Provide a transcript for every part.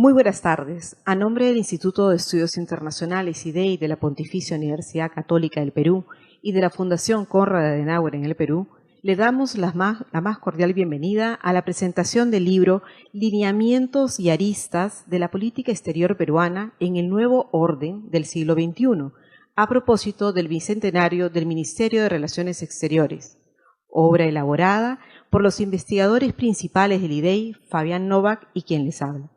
Muy buenas tardes. A nombre del Instituto de Estudios Internacionales IDEI de la Pontificia Universidad Católica del Perú y de la Fundación Konrad Adenauer en el Perú, le damos la más cordial bienvenida a la presentación del libro Lineamientos y aristas de la política exterior peruana en el nuevo orden del siglo XXI, a propósito del bicentenario del Ministerio de Relaciones Exteriores, obra elaborada por los investigadores principales del IDEI, Fabián Novak y quien les habla.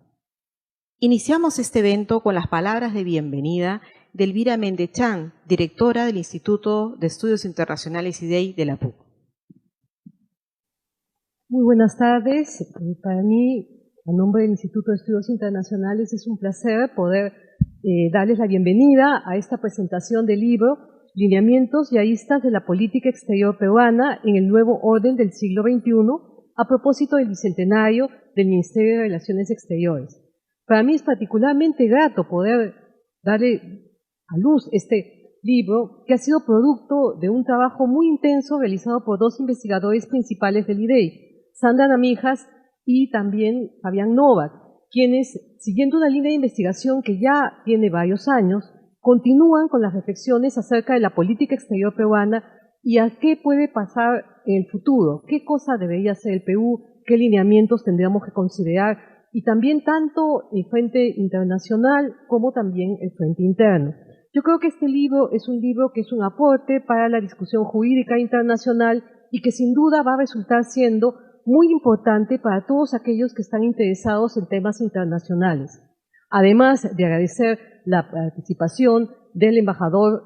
Iniciamos este evento con las palabras de bienvenida de Elvira Mendechán, directora del Instituto de Estudios Internacionales IDEI de la PUC. Muy buenas tardes. Para mí, a nombre del Instituto de Estudios Internacionales, es un placer poder darles la bienvenida a esta presentación del libro Lineamientos y aristas de la política exterior peruana en el nuevo orden del siglo XXI, a propósito del bicentenario del Ministerio de Relaciones Exteriores. Para mí es particularmente grato poder darle a luz este libro, que ha sido producto de un trabajo muy intenso realizado por dos investigadores principales del IDEI, Sandra Namijas y también Fabián Novak, quienes, siguiendo una línea de investigación que ya tiene varios años, continúan con las reflexiones acerca de la política exterior peruana y a qué puede pasar en el futuro, qué cosa debería hacer el Perú, qué lineamientos tendríamos que considerar, y también tanto el frente internacional como también el frente interno. Yo creo que este libro es un libro que es un aporte para la discusión jurídica internacional y que sin duda va a resultar siendo muy importante para todos aquellos que están interesados en temas internacionales. Además de agradecer la participación del embajador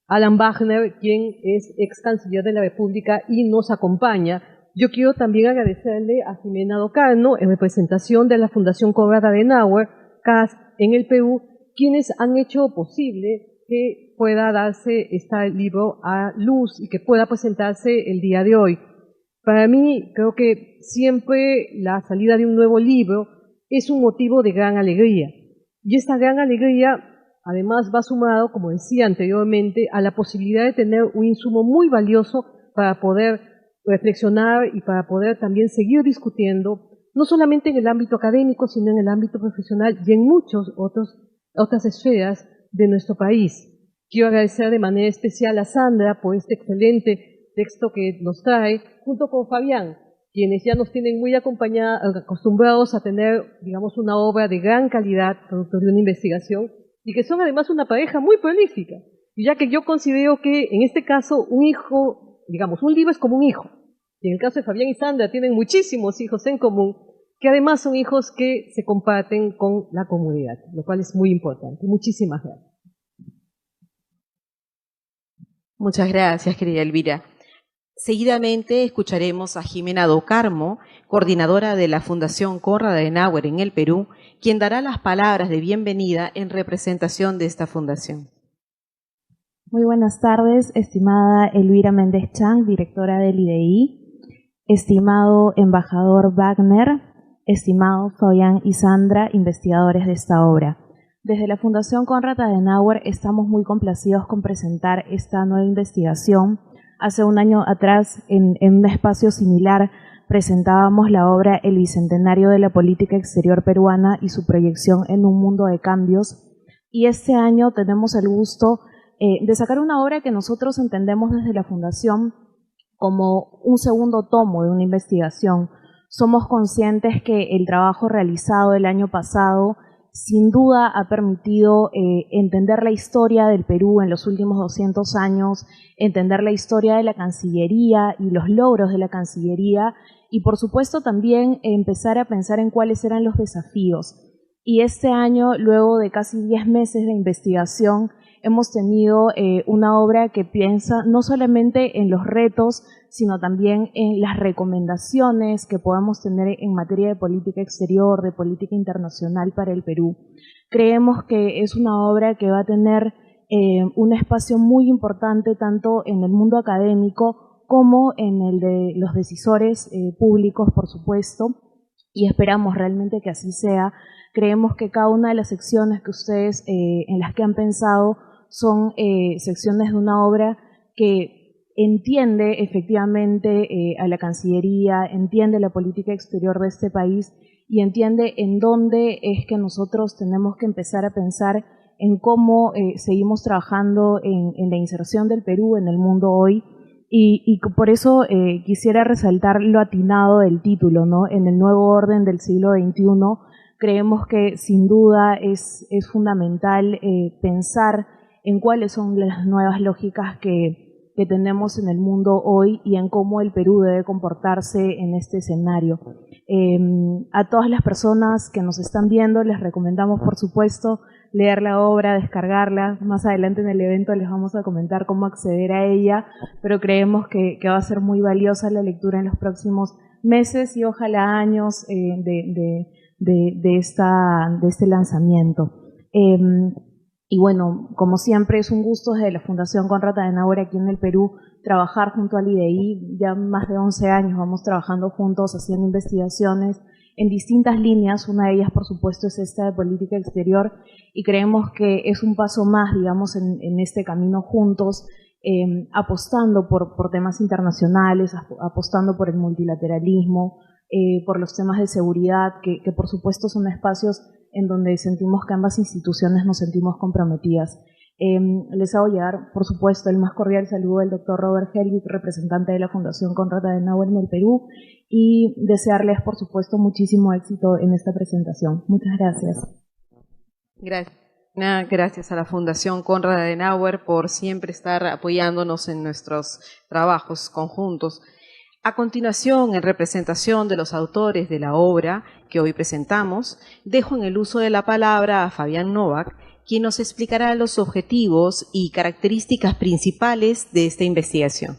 Alan Wagner, quien es ex canciller de la República y nos acompaña. Yo quiero también agradecerle a Jimena Docarno, en representación de la Fundación Konrad Adenauer, CAS, en el Perú, quienes han hecho posible que pueda darse este libro a luz y que pueda presentarse el día de hoy. Para mí, creo que siempre la salida de un nuevo libro es un motivo de gran alegría. Y esta gran alegría, además, va sumado, como decía anteriormente, a la posibilidad de tener un insumo muy valioso para poder reflexionar y para poder también seguir discutiendo, no solamente en el ámbito académico, sino en el ámbito profesional y en muchas otras esferas de nuestro país. Quiero agradecer de manera especial a Sandra por este excelente texto que nos trae, junto con Fabián, quienes ya nos tienen muy acostumbrados a tener, digamos, una obra de gran calidad, producto de una investigación, y que son además una pareja muy prolífica, ya que yo considero que en este caso un hijo, digamos, un libro es como un hijo. Y en el caso de Fabián y Sandra tienen muchísimos hijos en común, que además son hijos que se comparten con la comunidad, lo cual es muy importante. Muchísimas gracias. Muchas gracias, querida Elvira. Seguidamente escucharemos a Jimena Docarmo, coordinadora de la Fundación Konrad Adenauer en el Perú, quien dará las palabras de bienvenida en representación de esta fundación. Muy buenas tardes, estimada Elvira Mendechán, directora del IDEI, estimado embajador Wagner, estimados Fabián y Sandra, investigadores de esta obra. Desde la Fundación Konrad Adenauer estamos muy complacidos con presentar esta nueva investigación. Hace un año atrás, en un espacio similar, presentábamos la obra El Bicentenario de la Política Exterior Peruana y su proyección en un mundo de cambios. Y este año tenemos el gusto de sacar una obra que nosotros entendemos desde la Fundación como un segundo tomo de una investigación. Somos conscientes que el trabajo realizado el año pasado sin duda ha permitido entender la historia del Perú en los últimos 200 años, entender la historia de la Cancillería y los logros de la Cancillería y por supuesto también empezar a pensar en cuáles eran los desafíos. Y este año, luego de casi 10 meses de investigación, hemos tenido una obra que piensa no solamente en los retos, sino también en las recomendaciones que podamos tener en materia de política exterior, de política internacional para el Perú. Creemos que es una obra que va a tener un espacio muy importante tanto en el mundo académico como en el de los decisores públicos, por supuesto, y esperamos realmente que así sea. Creemos que cada una de las secciones que ustedes en las que han pensado son secciones de una obra que entiende efectivamente a la Cancillería, entiende la política exterior de este país y entiende en dónde es que nosotros tenemos que empezar a pensar en cómo seguimos trabajando en la inserción del Perú en el mundo hoy. Y por eso quisiera resaltar lo atinado del título, ¿no? En el nuevo orden del siglo XXI, creemos que sin duda es fundamental pensar en cuáles son las nuevas lógicas que tenemos en el mundo hoy y en cómo el Perú debe comportarse en este escenario. A todas las personas que nos están viendo les recomendamos, por supuesto, leer la obra, descargarla. Más adelante en el evento les vamos a comentar cómo acceder a ella, pero creemos que va a ser muy valiosa la lectura en los próximos meses y ojalá años de este lanzamiento. Y bueno, como siempre es un gusto desde la Fundación Konrad Adenauer aquí en el Perú trabajar junto al IDI. Ya más de 11 años vamos trabajando juntos haciendo investigaciones en distintas líneas. Una de ellas, por supuesto, es esta de política exterior y creemos que es un paso más, digamos, en este camino juntos, apostando por temas internacionales, apostando por el multilateralismo, por los temas de seguridad, que por supuesto son espacios en donde sentimos que ambas instituciones nos sentimos comprometidas. Les hago llegar, por supuesto, el más cordial saludo del doctor Robert Helwig, representante de la Fundación Konrad Adenauer en el Perú, y desearles, por supuesto, muchísimo éxito en esta presentación. Muchas gracias. Gracias a la Fundación Konrad Adenauer por siempre estar apoyándonos en nuestros trabajos conjuntos. A continuación, en representación de los autores de la obra que hoy presentamos, dejo en el uso de la palabra a Fabián Novak, quien nos explicará los objetivos y características principales de esta investigación.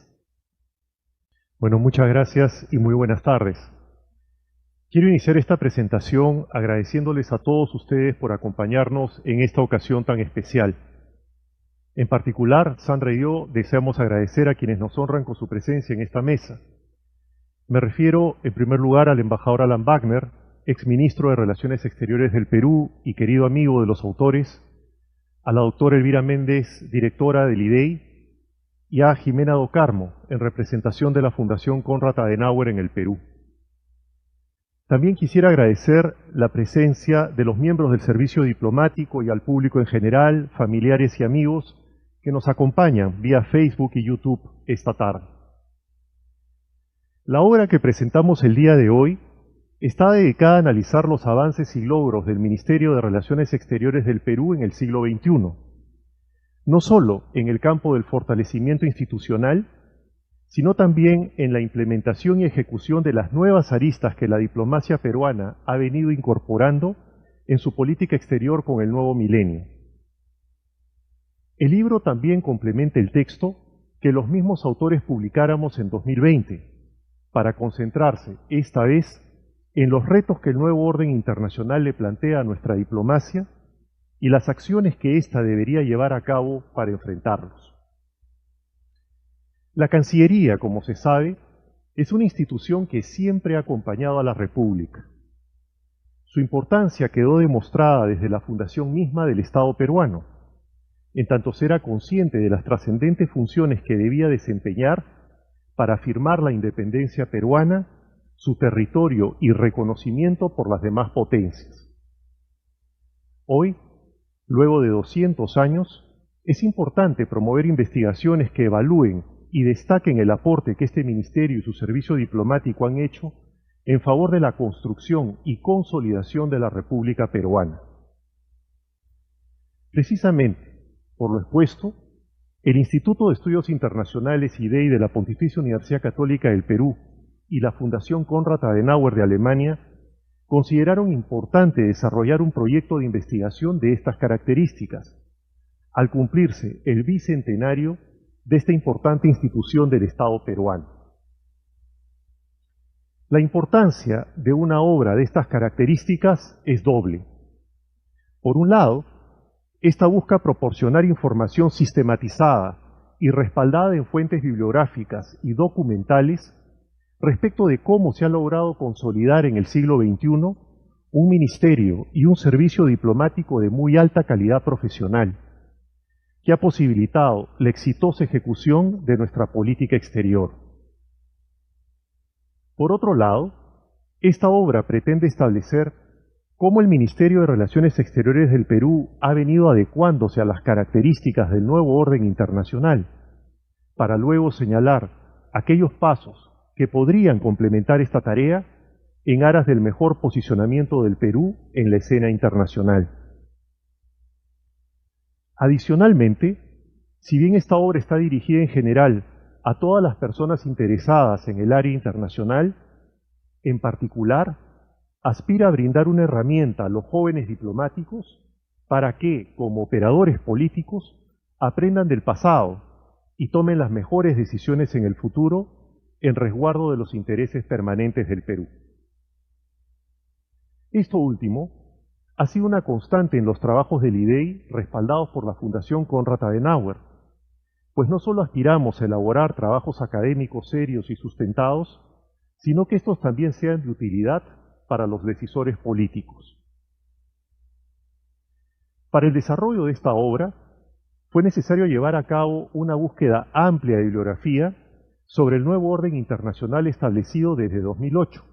Bueno, muchas gracias y muy buenas tardes. Quiero iniciar esta presentación agradeciéndoles a todos ustedes por acompañarnos en esta ocasión tan especial. En particular, Sandra y yo deseamos agradecer a quienes nos honran con su presencia en esta mesa. Me refiero, en primer lugar, al embajador Alan Wagner, exministro de Relaciones Exteriores del Perú y querido amigo de los autores, a la doctora Elvira Méndez, directora del IDEI, y a Jimena Do Carmo, en representación de la Fundación Konrad Adenauer en el Perú. También quisiera agradecer la presencia de los miembros del servicio diplomático y al público en general, familiares y amigos, que nos acompañan vía Facebook y YouTube esta tarde. La obra que presentamos el día de hoy está dedicada a analizar los avances y logros del Ministerio de Relaciones Exteriores del Perú en el siglo XXI, no solo en el campo del fortalecimiento institucional, sino también en la implementación y ejecución de las nuevas aristas que la diplomacia peruana ha venido incorporando en su política exterior con el nuevo milenio. El libro también complementa el texto que los mismos autores publicáramos en 2020, para concentrarse, esta vez, en los retos que el nuevo orden internacional le plantea a nuestra diplomacia y las acciones que ésta debería llevar a cabo para enfrentarlos. La Cancillería, como se sabe, es una institución que siempre ha acompañado a la República. Su importancia quedó demostrada desde la fundación misma del Estado peruano, en tanto era consciente de las trascendentes funciones que debía desempeñar para afirmar la independencia peruana, su territorio y reconocimiento por las demás potencias. Hoy, luego de 200 años, es importante promover investigaciones que evalúen y destaquen el aporte que este ministerio y su servicio diplomático han hecho en favor de la construcción y consolidación de la República Peruana. Precisamente, por lo expuesto, el Instituto de Estudios Internacionales IDEI de la Pontificia Universidad Católica del Perú y la Fundación Konrad Adenauer de Alemania consideraron importante desarrollar un proyecto de investigación de estas características, al cumplirse el bicentenario de esta importante institución del Estado peruano. La importancia de una obra de estas características es doble. Por un lado, esta busca proporcionar información sistematizada y respaldada en fuentes bibliográficas y documentales respecto de cómo se ha logrado consolidar en el siglo XXI un ministerio y un servicio diplomático de muy alta calidad profesional, que ha posibilitado la exitosa ejecución de nuestra política exterior. Por otro lado, Esta obra pretende establecer cómo el Ministerio de Relaciones Exteriores del Perú ha venido adecuándose a las características del nuevo orden internacional, para luego señalar aquellos pasos que podrían complementar esta tarea en aras del mejor posicionamiento del Perú en la escena internacional. Adicionalmente, si bien esta obra está dirigida en general a todas las personas interesadas en el área internacional, en particular, aspira a brindar una herramienta a los jóvenes diplomáticos para que, como operadores políticos, aprendan del pasado y tomen las mejores decisiones en el futuro en resguardo de los intereses permanentes del Perú. Esto último ha sido una constante en los trabajos del IDEI respaldados por la Fundación Konrad Adenauer, pues no solo aspiramos a elaborar trabajos académicos serios y sustentados, sino que estos también sean de utilidad para los decisores políticos. Para el desarrollo de esta obra, fue necesario llevar a cabo una búsqueda amplia de bibliografía sobre el nuevo orden internacional establecido desde 2008.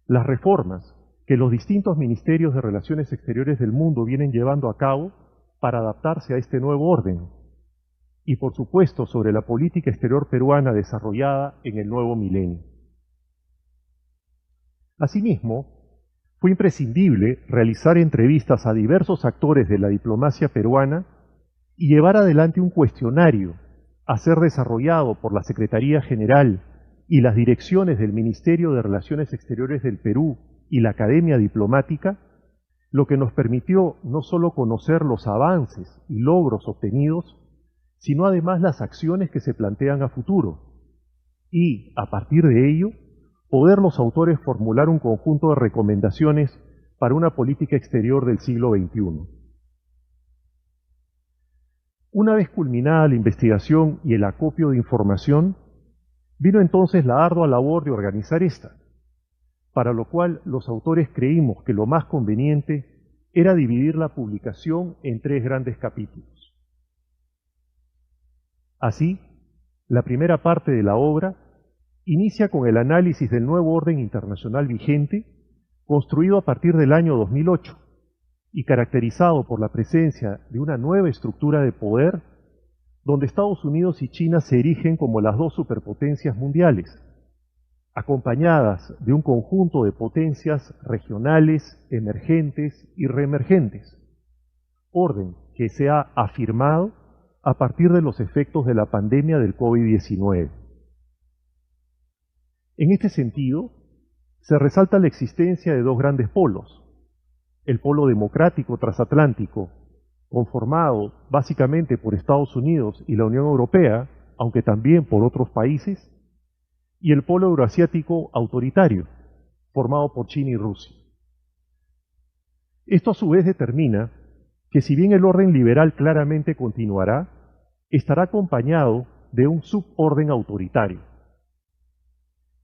Las reformas que los distintos ministerios de Relaciones Exteriores del mundo vienen llevando a cabo para adaptarse a este nuevo orden, y por supuesto sobre la política exterior peruana desarrollada en el nuevo milenio. Asimismo, fue imprescindible realizar entrevistas a diversos actores de la diplomacia peruana y llevar adelante un cuestionario a ser desarrollado por la Secretaría General y las direcciones del Ministerio de Relaciones Exteriores del Perú y la Academia Diplomática, lo que nos permitió no solo conocer los avances y logros obtenidos, sino además las acciones que se plantean a futuro, y, a partir de ello, poder los autores formular un conjunto de recomendaciones para una política exterior del siglo XXI. Una vez culminada la investigación y el acopio de información, vino entonces la ardua labor de organizar esta, para lo cual los autores creímos que lo más conveniente era dividir la publicación en 3 grandes capítulos. Así, la primera parte de la obra inicia con el análisis del nuevo orden internacional vigente, construido a partir del año 2008 y caracterizado por la presencia de una nueva estructura de poder, donde Estados Unidos y China se erigen como las 2 superpotencias mundiales, acompañadas de un conjunto de potencias regionales, emergentes y reemergentes, orden que se ha afirmado a partir de los efectos de la pandemia del COVID-19. En este sentido, se resalta la existencia de 2 grandes polos: el polo democrático transatlántico, conformado básicamente por Estados Unidos y la Unión Europea, aunque también por otros países, y el polo euroasiático autoritario, formado por China y Rusia. Esto a su vez determina que si bien el orden liberal claramente continuará, estará acompañado de un suborden autoritario.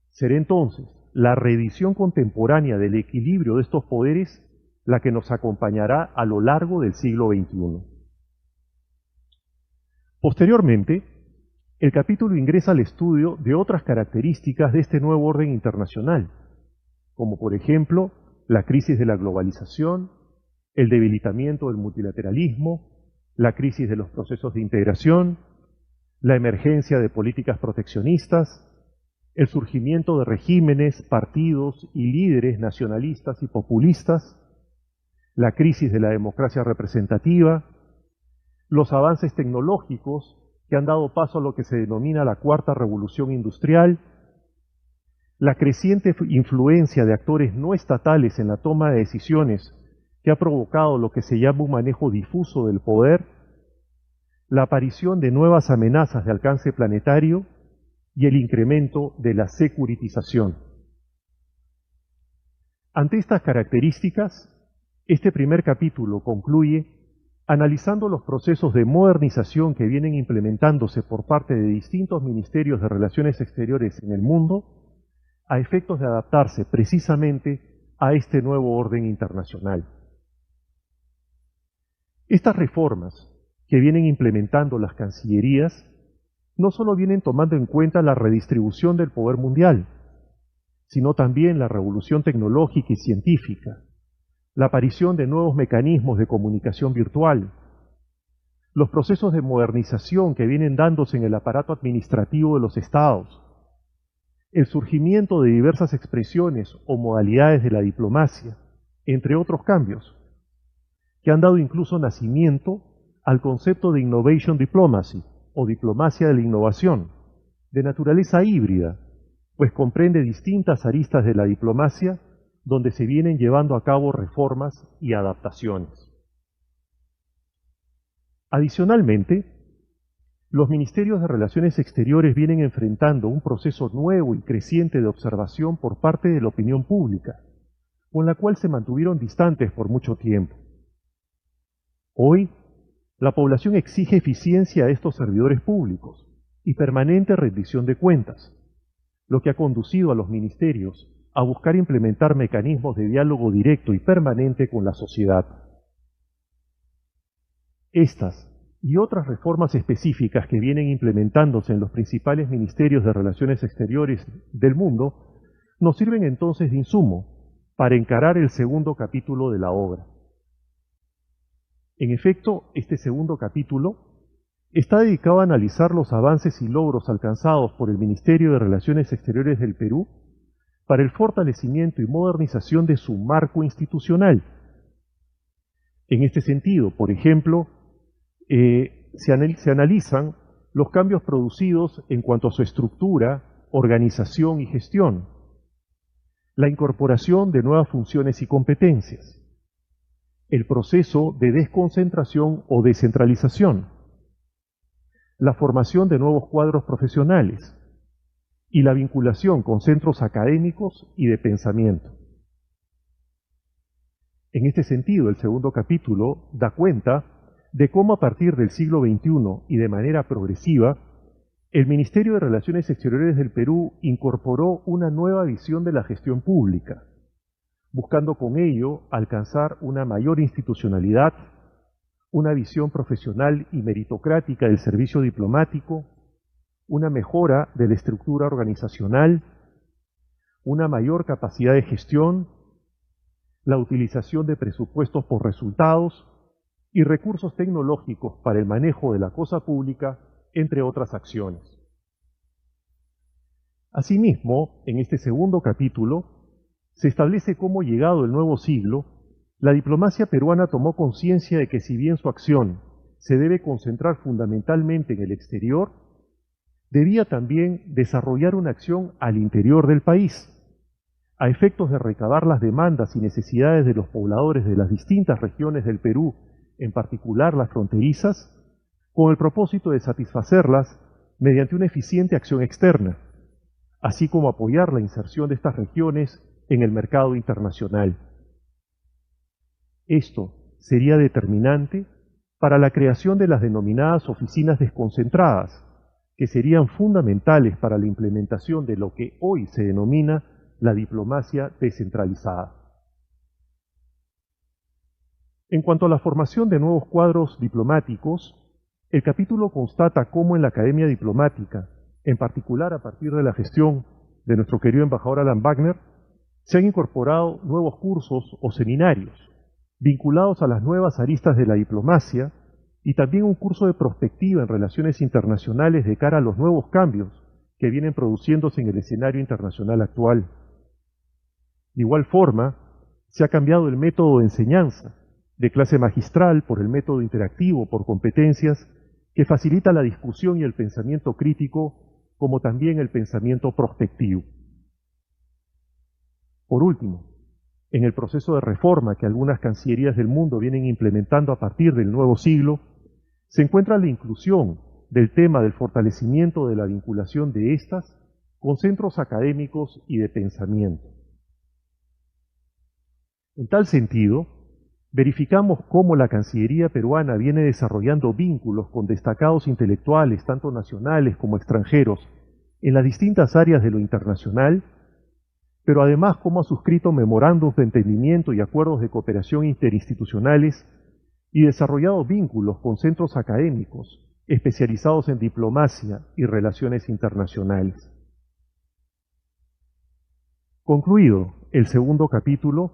Será entonces la reedición contemporánea del equilibrio de estos poderes la que nos acompañará a lo largo del siglo XXI. Posteriormente, el capítulo ingresa al estudio de otras características de este nuevo orden internacional, como por ejemplo la crisis de la globalización, el debilitamiento del multilateralismo, la crisis de los procesos de integración, la emergencia de políticas proteccionistas, el surgimiento de regímenes, partidos y líderes nacionalistas y populistas, la crisis de la democracia representativa, los avances tecnológicos que han dado paso a lo que se denomina la Cuarta Revolución Industrial, la creciente influencia de actores no estatales en la toma de decisiones que ha provocado lo que se llama un manejo difuso del poder, la aparición de nuevas amenazas de alcance planetario y el incremento de la securitización. Ante estas características, este primer capítulo concluye analizando los procesos de modernización que vienen implementándose por parte de distintos ministerios de Relaciones Exteriores en el mundo a efectos de adaptarse precisamente a este nuevo orden internacional. Estas reformas que vienen implementando las cancillerías no solo vienen tomando en cuenta la redistribución del poder mundial, sino también la revolución tecnológica y científica, la aparición de nuevos mecanismos de comunicación virtual, los procesos de modernización que vienen dándose en el aparato administrativo de los estados, el surgimiento de diversas expresiones o modalidades de la diplomacia, entre otros cambios, que han dado incluso nacimiento al concepto de Innovation Diplomacy o diplomacia de la innovación, de naturaleza híbrida, pues comprende distintas aristas de la diplomacia donde se vienen llevando a cabo reformas y adaptaciones. Adicionalmente, los ministerios de Relaciones Exteriores vienen enfrentando un proceso nuevo y creciente de observación por parte de la opinión pública, con la cual se mantuvieron distantes por mucho tiempo. Hoy, la población exige eficiencia a estos servidores públicos y permanente rendición de cuentas, lo que ha conducido a los ministerios a buscar implementar mecanismos de diálogo directo y permanente con la sociedad. Estas y otras reformas específicas que vienen implementándose en los principales ministerios de Relaciones Exteriores del mundo nos sirven entonces de insumo para encarar el segundo capítulo de la obra. En efecto, este segundo capítulo está dedicado a analizar los avances y logros alcanzados por el Ministerio de Relaciones Exteriores del Perú para el fortalecimiento y modernización de su marco institucional. En este sentido, por ejemplo, se analizan los cambios producidos en cuanto a su estructura, organización y gestión, la incorporación de nuevas funciones y competencias, el proceso de desconcentración o descentralización, la formación de nuevos cuadros profesionales y la vinculación con centros académicos y de pensamiento. En este sentido, el segundo capítulo da cuenta de cómo a partir del siglo XXI y de manera progresiva, el Ministerio de Relaciones Exteriores del Perú incorporó una nueva visión de la gestión pública, buscando con ello alcanzar una mayor institucionalidad, una visión profesional y meritocrática del servicio diplomático, una mejora de la estructura organizacional, una mayor capacidad de gestión, la utilización de presupuestos por resultados y recursos tecnológicos para el manejo de la cosa pública, entre otras acciones. Asimismo, en este segundo capítulo, se establece cómo, llegado el nuevo siglo, la diplomacia peruana tomó conciencia de que si bien su acción se debe concentrar fundamentalmente en el exterior, debía también desarrollar una acción al interior del país, a efectos de recabar las demandas y necesidades de los pobladores de las distintas regiones del Perú, en particular las fronterizas, con el propósito de satisfacerlas mediante una eficiente acción externa, así como apoyar la inserción de estas regiones en el mercado internacional. Esto sería determinante para la creación de las denominadas oficinas desconcentradas, que serían fundamentales para la implementación de lo que hoy se denomina la diplomacia descentralizada. En cuanto a la formación de nuevos cuadros diplomáticos, el capítulo constata cómo en la Academia Diplomática, en particular a partir de la gestión de nuestro querido embajador Alan Wagner, se han incorporado nuevos cursos o seminarios vinculados a las nuevas aristas de la diplomacia y también un curso de prospectiva en relaciones internacionales de cara a los nuevos cambios que vienen produciéndose en el escenario internacional actual. De igual forma, se ha cambiado el método de enseñanza de clase magistral por el método interactivo por competencias que facilita la discusión y el pensamiento crítico, como también el pensamiento prospectivo. Por último, en el proceso de reforma que algunas cancillerías del mundo vienen implementando a partir del nuevo siglo, se encuentra la inclusión del tema del fortalecimiento de la vinculación de estas con centros académicos y de pensamiento. En tal sentido, verificamos cómo la Cancillería peruana viene desarrollando vínculos con destacados intelectuales, tanto nacionales como extranjeros, en las distintas áreas de lo internacional, pero además cómo ha suscrito memorándums de entendimiento y acuerdos de cooperación interinstitucionales y desarrollado vínculos con centros académicos especializados en diplomacia y relaciones internacionales. Concluido el segundo capítulo,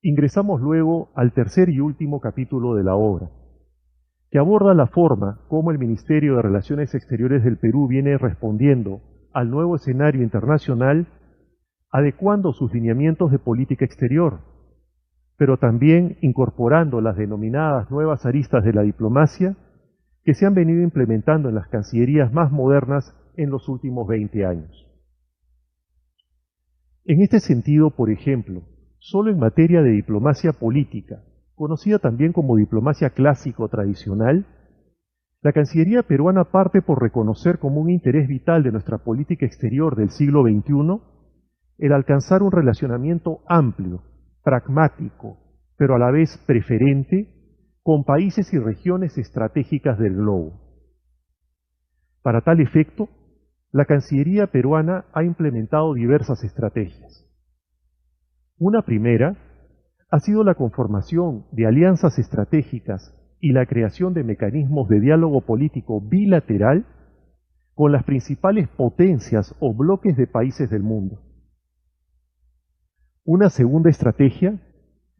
ingresamos luego al tercer y último capítulo de la obra, que aborda la forma como el Ministerio de Relaciones Exteriores del Perú viene respondiendo al nuevo escenario internacional, adecuando sus lineamientos de política exterior, pero también incorporando las denominadas nuevas aristas de la diplomacia que se han venido implementando en las cancillerías más modernas en los últimos 20 años. En este sentido, por ejemplo, solo en materia de diplomacia política, conocida también como diplomacia clásica o tradicional, la Cancillería peruana parte por reconocer como un interés vital de nuestra política exterior del siglo XXI el alcanzar un relacionamiento amplio, pragmático, pero a la vez preferente, con países y regiones estratégicas del globo. Para tal efecto, la Cancillería peruana ha implementado diversas estrategias. Una primera ha sido la conformación de alianzas estratégicas y la creación de mecanismos de diálogo político bilateral con las principales potencias o bloques de países del mundo. Una segunda estrategia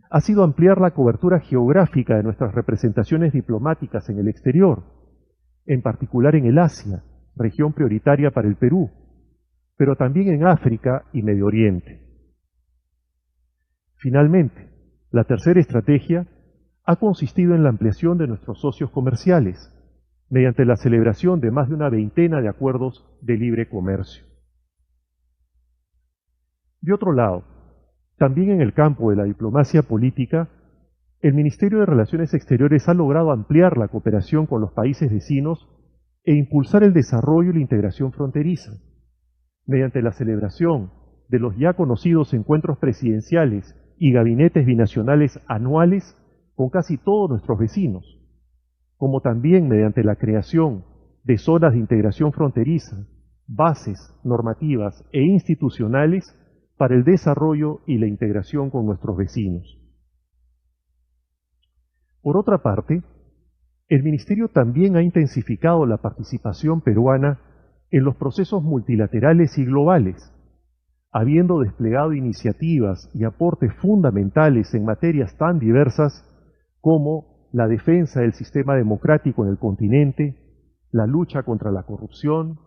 ha sido ampliar la cobertura geográfica de nuestras representaciones diplomáticas en el exterior, en particular en el Asia, región prioritaria para el Perú, pero también en África y Medio Oriente. Finalmente, la tercera estrategia ha consistido en la ampliación de nuestros socios comerciales, mediante la celebración de más de una veintena de acuerdos de libre comercio. De otro lado, también en el campo de la diplomacia política, el Ministerio de Relaciones Exteriores ha logrado ampliar la cooperación con los países vecinos e impulsar el desarrollo y la integración fronteriza, mediante la celebración de los ya conocidos encuentros presidenciales y gabinetes binacionales anuales con casi todos nuestros vecinos, como también mediante la creación de zonas de integración fronteriza, bases normativas e institucionales para el desarrollo y la integración con nuestros vecinos. Por otra parte, el Ministerio también ha intensificado la participación peruana en los procesos multilaterales y globales, habiendo desplegado iniciativas y aportes fundamentales en materias tan diversas como la defensa del sistema democrático en el continente, la lucha contra la corrupción,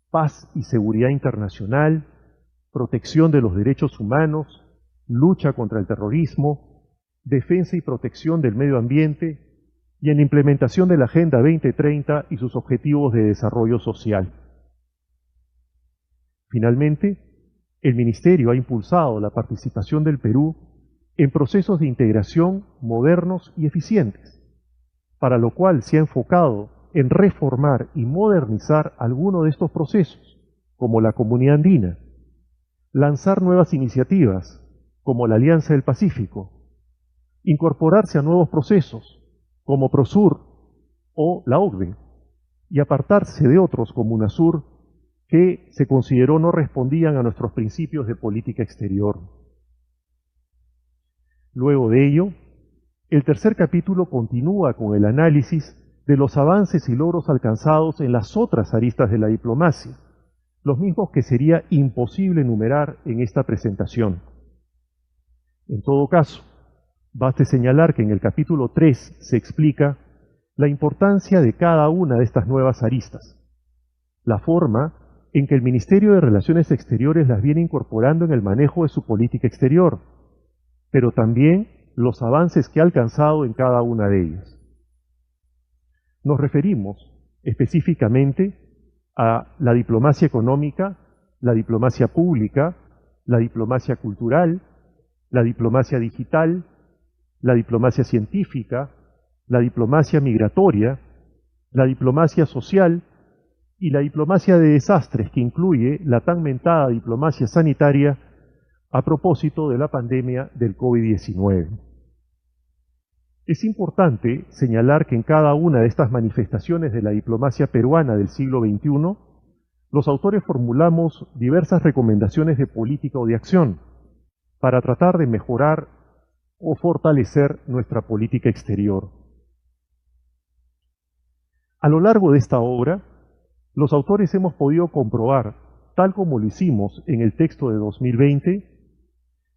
paz y seguridad internacional, protección de los derechos humanos, lucha contra el terrorismo, defensa y protección del medio ambiente y en la implementación de la Agenda 2030 y sus objetivos de desarrollo social. Finalmente, el Ministerio ha impulsado la participación del Perú en procesos de integración modernos y eficientes, para lo cual se ha enfocado en reformar y modernizar algunos de estos procesos, como la Comunidad Andina, lanzar nuevas iniciativas, como la Alianza del Pacífico, incorporarse a nuevos procesos, como Prosur o la OCDE, y apartarse de otros como UNASUR, que se consideró no respondían a nuestros principios de política exterior. Luego de ello, el tercer capítulo continúa con el análisis de los avances y logros alcanzados en las otras aristas de la diplomacia, los mismos que sería imposible enumerar en esta presentación. En todo caso, baste señalar que en el capítulo 3 se explica la importancia de cada una de estas nuevas aristas, la forma en que el Ministerio de Relaciones Exteriores las viene incorporando en el manejo de su política exterior, pero también los avances que ha alcanzado en cada una de ellas. Nos referimos específicamente a la diplomacia económica, la diplomacia pública, la diplomacia cultural, la diplomacia digital, la diplomacia científica, la diplomacia migratoria, la diplomacia social y la diplomacia de desastres, que incluye la tan mentada diplomacia sanitaria a propósito de la pandemia del COVID-19. Es importante señalar que en cada una de estas manifestaciones de la diplomacia peruana del siglo XXI, los autores formulamos diversas recomendaciones de política o de acción para tratar de mejorar o fortalecer nuestra política exterior. A lo largo de esta obra, los autores hemos podido comprobar tal como lo hicimos en el texto de 2020,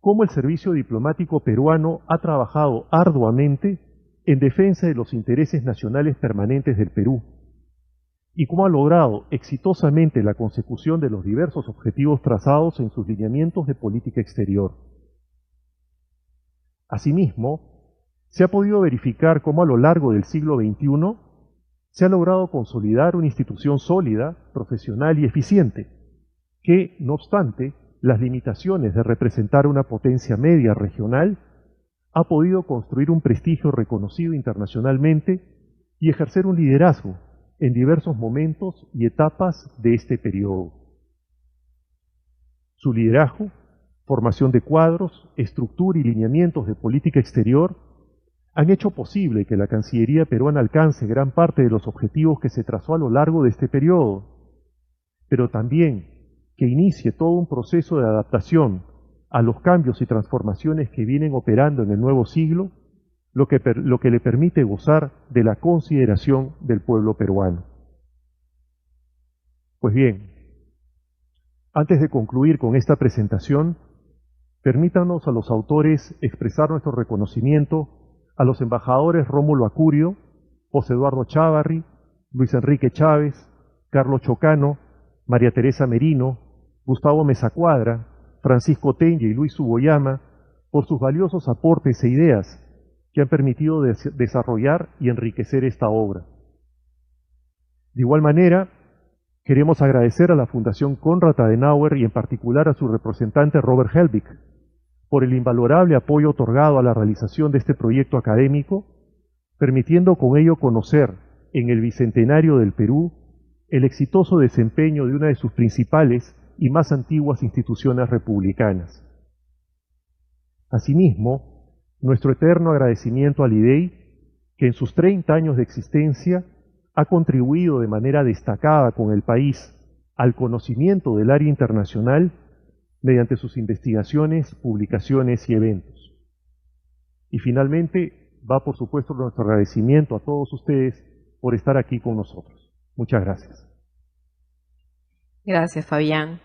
cómo el servicio diplomático peruano ha trabajado arduamente en defensa de los intereses nacionales permanentes del Perú y cómo ha logrado exitosamente la consecución de los diversos objetivos trazados en sus lineamientos de política exterior. Asimismo, se ha podido verificar cómo a lo largo del siglo XXI se ha logrado consolidar una institución sólida, profesional y eficiente, que, no obstante las limitaciones de representar una potencia media regional, ha podido construir un prestigio reconocido internacionalmente y ejercer un liderazgo en diversos momentos y etapas de este periodo. Su liderazgo, formación de cuadros, estructura y lineamientos de política exterior han hecho posible que la Cancillería peruana alcance gran parte de los objetivos que se trazó a lo largo de este periodo, pero también que inicie todo un proceso de adaptación a los cambios y transformaciones que vienen operando en el nuevo siglo, lo que le permite gozar de la consideración del pueblo peruano. Pues bien, antes de concluir con esta presentación, permítanos a los autores expresar nuestro reconocimiento a los embajadores Rómulo Acurio, José Eduardo Chávarri, Luis Enrique Chávez, Carlos Chocano, María Teresa Merino, Gustavo Mesa Cuadra, Francisco Tenye y Luis Suboyama por sus valiosos aportes e ideas que han permitido desarrollar y enriquecer esta obra. De igual manera, queremos agradecer a la Fundación Konrad Adenauer y en particular a su representante Robert Helbig por el invalorable apoyo otorgado a la realización de este proyecto académico, permitiendo con ello conocer en el Bicentenario del Perú el exitoso desempeño de una de sus principales y más antiguas instituciones republicanas. Asimismo, nuestro eterno agradecimiento al IDEI, que en sus 30 años de existencia ha contribuido de manera destacada con el país al conocimiento del área internacional mediante sus investigaciones, publicaciones y eventos. Y finalmente, va por supuesto nuestro agradecimiento a todos ustedes por estar aquí con nosotros. Muchas gracias. Gracias, Fabián.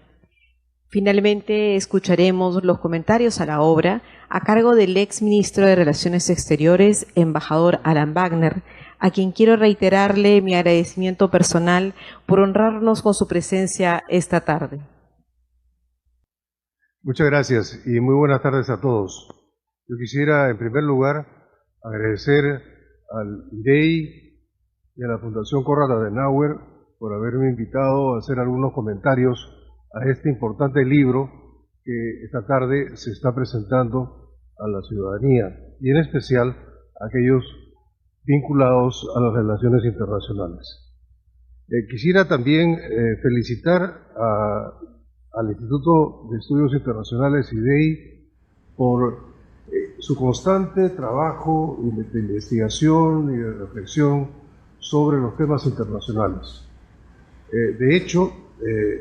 Finalmente, escucharemos los comentarios a la obra a cargo del ex ministro de Relaciones Exteriores, embajador Alan Wagner, a quien quiero reiterarle mi agradecimiento personal por honrarnos con su presencia esta tarde. Muchas gracias y muy buenas tardes a todos. Yo quisiera, en primer lugar, agradecer al IDEI y a la Fundación Konrad Adenauer por haberme invitado a hacer algunos comentarios a este importante libro que esta tarde se está presentando a la ciudadanía y en especial a aquellos vinculados a las relaciones internacionales. Quisiera también felicitar al Instituto de Estudios Internacionales IDEI por su constante trabajo de investigación y de reflexión sobre los temas internacionales. De hecho,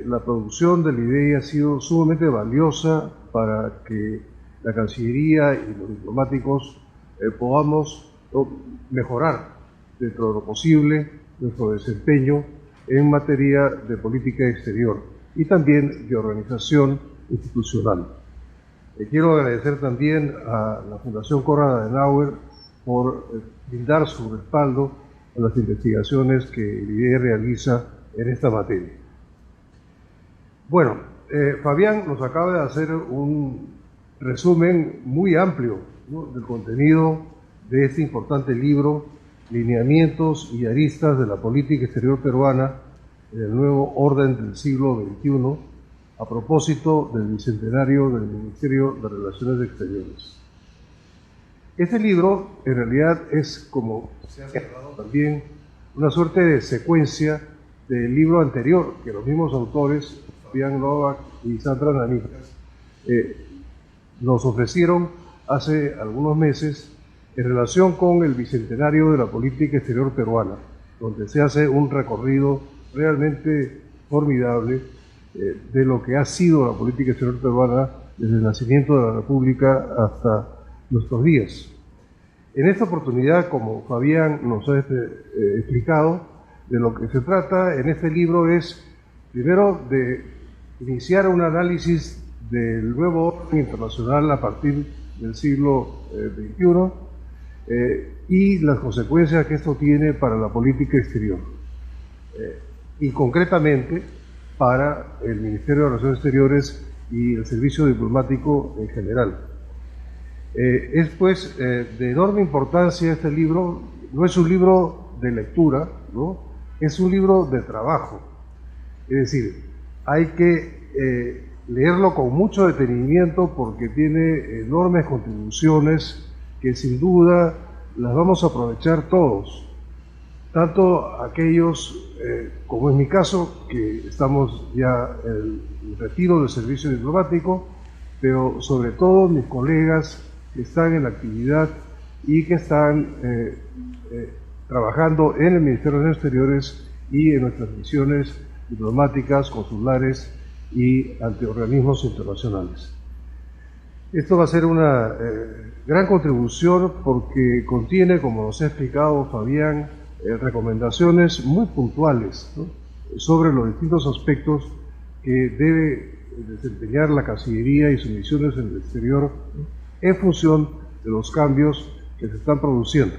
la producción del IDEI ha sido sumamente valiosa para que la Cancillería y los diplomáticos podamos mejorar dentro de lo posible nuestro desempeño en materia de política exterior y también de organización institucional. Quiero agradecer también a la Fundación Konrad Adenauer por brindar su respaldo a las investigaciones que el IDEI realiza en esta materia. Bueno, Fabián nos acaba de hacer un resumen muy amplio, ¿no?, del contenido de este importante libro, Lineamientos y aristas de la política exterior peruana en el nuevo orden del siglo XXI, a propósito del bicentenario del Ministerio de Relaciones Exteriores. Este libro, en realidad, es, como se ha hablado también, una suerte de secuencia del libro anterior, que los mismos autores, Fabián Novak y Sandra Nanijas, nos ofrecieron hace algunos meses en relación con el bicentenario de la política exterior peruana, donde se hace un recorrido realmente formidable de lo que ha sido la política exterior peruana desde el nacimiento de la República hasta nuestros días. En esta oportunidad, como Fabián nos ha explicado, de lo que se trata en este libro es, primero, de iniciar un análisis del nuevo orden internacional a partir del siglo XXI y las consecuencias que esto tiene para la política exterior y concretamente para el Ministerio de Relaciones Exteriores y el servicio diplomático en general. Es pues de enorme importancia este libro. No es un libro de lectura, ¿no? Es un libro de trabajo. Es decir, hay que leerlo con mucho detenimiento porque tiene enormes contribuciones que sin duda las vamos a aprovechar todos, tanto aquellos, como en mi caso, que estamos ya en el retiro del servicio diplomático, pero sobre todo mis colegas que están en la actividad y que están trabajando en el Ministerio de Relaciones Exteriores y en nuestras misiones diplomáticas, consulares y ante organismos internacionales. Esto va a ser una gran contribución porque contiene, como nos ha explicado Fabián, recomendaciones muy puntuales, ¿no?, sobre los distintos aspectos que debe desempeñar la Cancillería y sus misiones en el exterior, ¿no?, en función de los cambios que se están produciendo.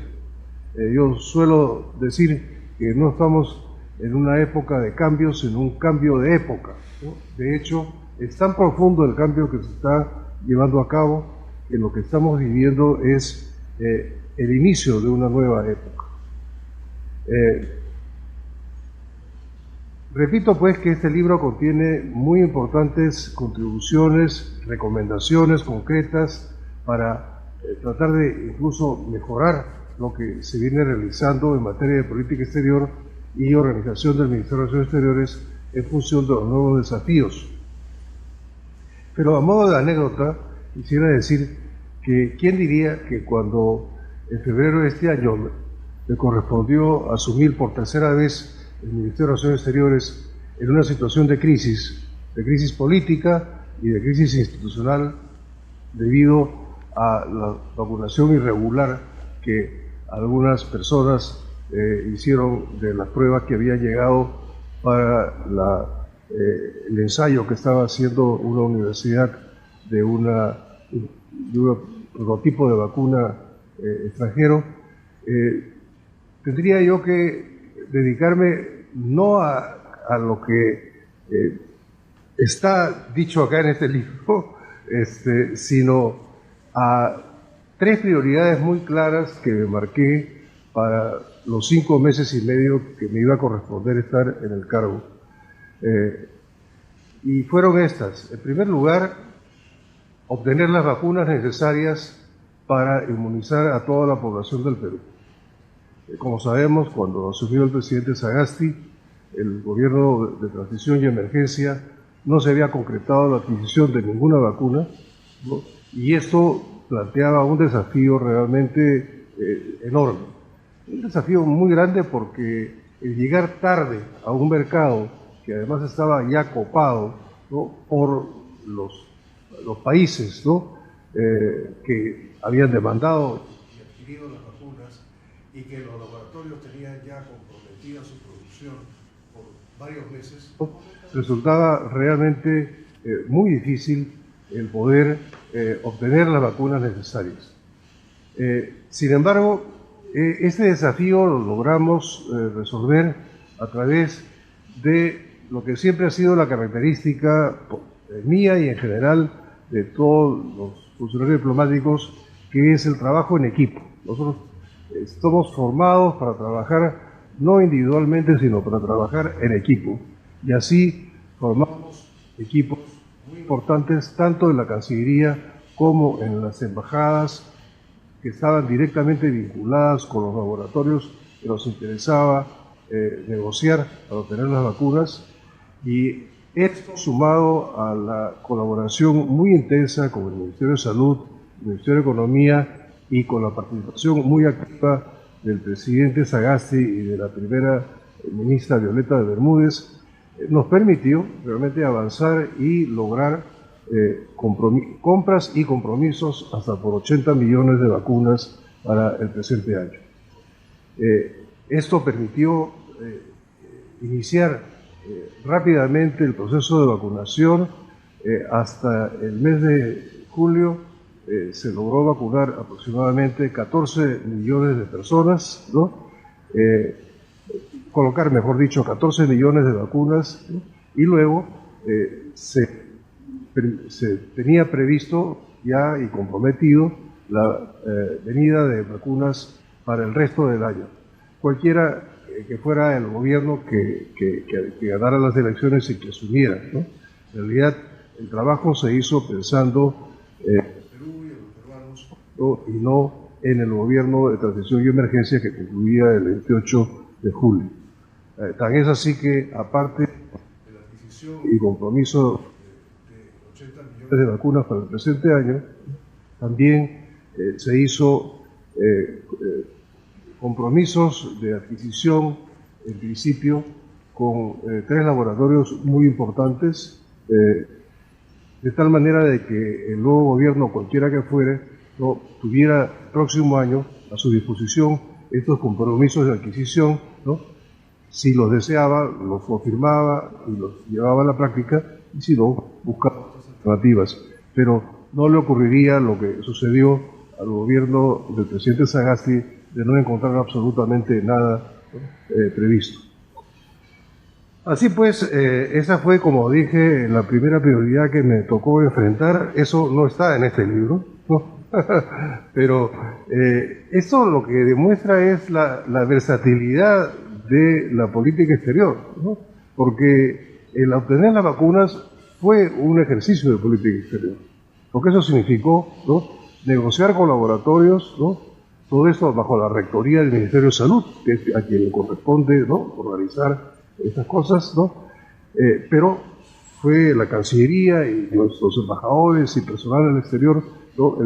Yo suelo decir que no estamos en una época de cambios, sino un cambio de época, ¿no? De hecho, es tan profundo el cambio que se está llevando a cabo que lo que estamos viviendo es el inicio de una nueva época. Repito pues que este libro contiene muy importantes contribuciones, recomendaciones concretas para tratar de incluso mejorar lo que se viene realizando en materia de política exterior y organización del Ministerio de Relaciones Exteriores en función de los nuevos desafíos. Pero a modo de anécdota, quisiera decir que quién diría que cuando en febrero de este año me correspondió asumir por tercera vez el Ministerio de Relaciones Exteriores en una situación de crisis política y de crisis institucional debido a la vacunación irregular que algunas personas hicieron de las pruebas que habían llegado para el ensayo que estaba haciendo una universidad de un prototipo de vacuna extranjero. Tendría yo que dedicarme no a lo que está dicho acá en este libro, sino a tres prioridades muy claras que me marqué para los 5 meses y medio que me iba a corresponder estar en el cargo. Y fueron estas. En primer lugar, obtener las vacunas necesarias para inmunizar a toda la población del Perú. Como sabemos, cuando asumió el presidente Sagasti, el gobierno de transición y emergencia no se había concretado la adquisición de ninguna vacuna, ¿no? Y esto planteaba un desafío realmente enorme. Un desafío muy grande porque el llegar tarde a un mercado que además estaba ya copado, ¿no?, por los países, ¿no?, que habían demandado y adquirido las vacunas y que los laboratorios tenían ya comprometida su producción por varios meses, ¿no?, resultaba realmente muy difícil el poder obtener las vacunas necesarias. Sin embargo, este desafío lo logramos resolver a través de lo que siempre ha sido la característica mía y en general de todos los funcionarios diplomáticos, que es el trabajo en equipo. Nosotros estamos formados para trabajar no individualmente, sino para trabajar en equipo. Y así formamos equipos muy importantes tanto en la Cancillería como en las embajadas que estaban directamente vinculadas con los laboratorios que nos interesaba negociar para obtener las vacunas, y esto sumado a la colaboración muy intensa con el Ministerio de Salud, el Ministerio de Economía y con la participación muy activa del presidente Sagasti y de la primera ministra Violeta de Bermúdez, nos permitió realmente avanzar y lograr compras y compromisos hasta por 80 millones de vacunas para el presente año. Esto permitió iniciar rápidamente el proceso de vacunación. Hasta el mes de julio se logró vacunar aproximadamente 14 millones de personas, ¿no? Colocar, mejor dicho, 14 millones de vacunas, ¿no? Y luego se tenía previsto ya y comprometido la venida de vacunas para el resto del año. Cualquiera que fuera el gobierno que ganara las elecciones y que asumiera, ¿no? En realidad, el trabajo se hizo pensando en Perú y en los peruanos, ¿no? Y no en el gobierno de transición y emergencia que concluía el 28 de julio. Tan es así que, aparte de la adquisición y compromiso de 80 millones de vacunas para el presente año, también se hizo compromisos de adquisición, en principio, con 3 laboratorios muy importantes, de tal manera de que el nuevo gobierno, cualquiera que fuere, no tuviera el próximo año a su disposición estos compromisos de adquisición, ¿no? Si los deseaba, los confirmaba y los llevaba a la práctica, y si no, buscaba otras alternativas. Pero no le ocurriría lo que sucedió al gobierno del presidente Sagasti, de no encontrar absolutamente nada previsto. Así pues, esa fue, como dije, la primera prioridad que me tocó enfrentar. Eso no está en este libro, ¿no? Pero esto lo que demuestra es la versatilidad de la política exterior, ¿no? Porque el obtener las vacunas fue un ejercicio de política exterior, porque eso significó, ¿no?, negociar con laboratorios, ¿no?, todo esto bajo la rectoría del Ministerio de Salud, que es a quien le corresponde, ¿no?, organizar estas cosas, ¿no? Pero fue la Cancillería y nuestros embajadores y personal del exterior, ¿no?,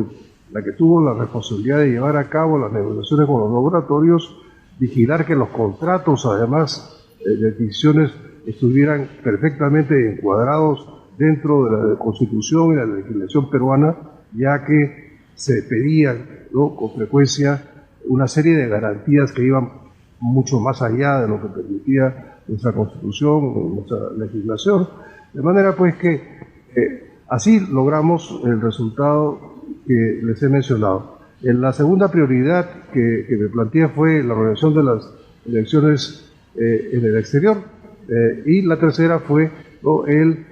la que tuvo la responsabilidad de llevar a cabo las negociaciones con los laboratorios, vigilar que los contratos, además de adquisiciones, estuvieran perfectamente encuadrados dentro de la Constitución y la legislación peruana, ya que se pedían, ¿no?, con frecuencia una serie de garantías que iban mucho más allá de lo que permitía nuestra Constitución, nuestra legislación. De manera pues que así logramos el resultado que les he mencionado. La segunda prioridad que me planteé fue la organización de las elecciones en el exterior, y la tercera fue, ¿no?, el